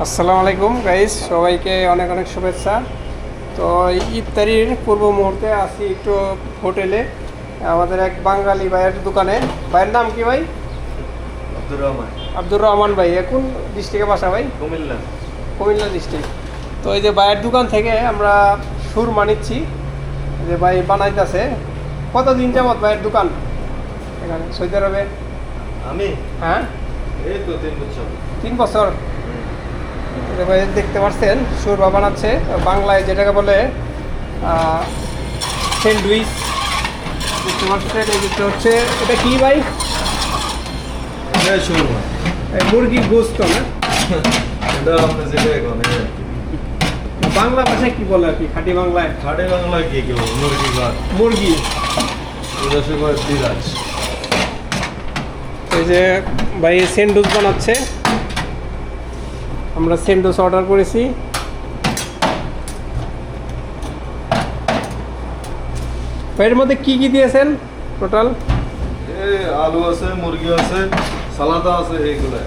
আসসালামু আলাইকুম গাইস, সবাইকে অনেক অনেক শুভেচ্ছা। তো ইফতারির পূর্ব মুহূর্তে আসি একটু হোটেলে, আমাদের এক বাঙালি ভাইয়ের দোকানে। ভাইয়ের নাম কি ভাই? আব্দুর রহমান। আব্দুর রহমান ভাই। কোন ডিস্ট্রিক্টে বাসা ভাই? কুমিল্লা। কুমিল্লা ডিস্ট্রিক্ট। তো এই যে ভাইয়ের দোকান থেকে আমরা সুরমা নিচ্ছি, যে ভাই বানাইতেছে। কতদিন যাবত ভাইয়ের দোকান এখানে সৌদি আরবে? আমি হ্যাঁ, এই তো 3 বছর। 3 বছর। ভাই দেখতে পাচ্ছেন সুরমা বানাচ্ছে, বাংলায় যেটাকে বলে স্যান্ডউইচ। দেখতে পাচ্ছেন এই যেটা হচ্ছে, এটা কি ভাই? এটা শোরমা। এই মুরগির গোস্ত না? এটা আপনি যেটা এখন বাংলা ভাষায় কি বলে আর কি, খাঁটি বাংলায়? খাটে বাংলা কি কেউ মুরগি ভাত। মুরগি। এটা সে করে দিরাজ। এই যে ভাই স্যান্ডউইচ বানাচ্ছে, আমরা স্যান্ডউইচ অর্ডার করেছি। এর মধ্যে কি কি দিয়েছেন টোটাল? এই আলু আছে, মুরগি আছে, সালাদা আছে, এইগুলা।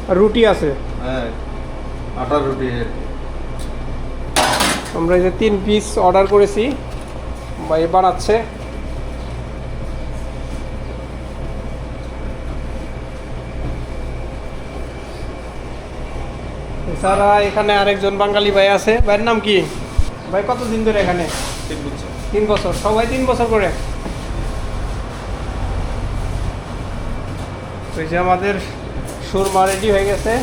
আর রুটি আছে। হ্যাঁ, আটার রুটি। আমরা এই যে 3 পিস অর্ডার করেছি, ভাই বানাচ্ছে। এছাড়া এখানে আরেকজন বাঙালি ভাই আছে। ভাইয়ের নাম কি ভাই? কতদিন ধরে এখানে? 3 বছর। 3 বছর। সবাই 3 বছর করে। তো এই যে আমাদের সুরমা রেডি হয়ে গেছে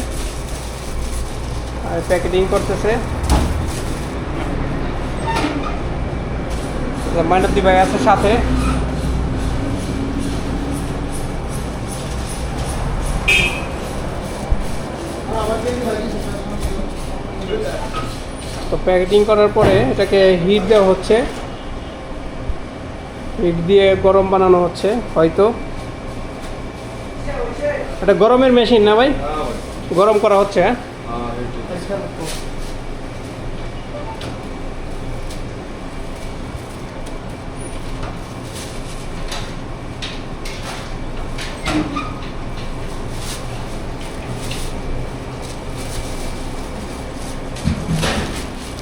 আর প্যাকেটিং করতেছে। মাইনতি ভাই আছে সাথে। তো প্যাকেটিং করার পরে এটাকে হিট দেওয়া হচ্ছে, হিট দিয়ে গরম বানানো হচ্ছে। হয়তো এটা গরমের মেশিন না ভাই? হ্যাঁ ভাই। গরম করা হচ্ছে। হ্যাঁ, হ্যাঁ, এইটাই।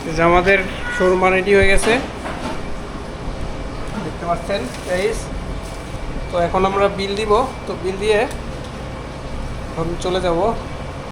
এই যে আমাদের শোরুমা রেডি হয়ে গেছে, দেখতে পাচ্ছেন প্রাইস। তো এখন আমরা বিল দিব, তো বিল দিয়ে এখন চলে যাব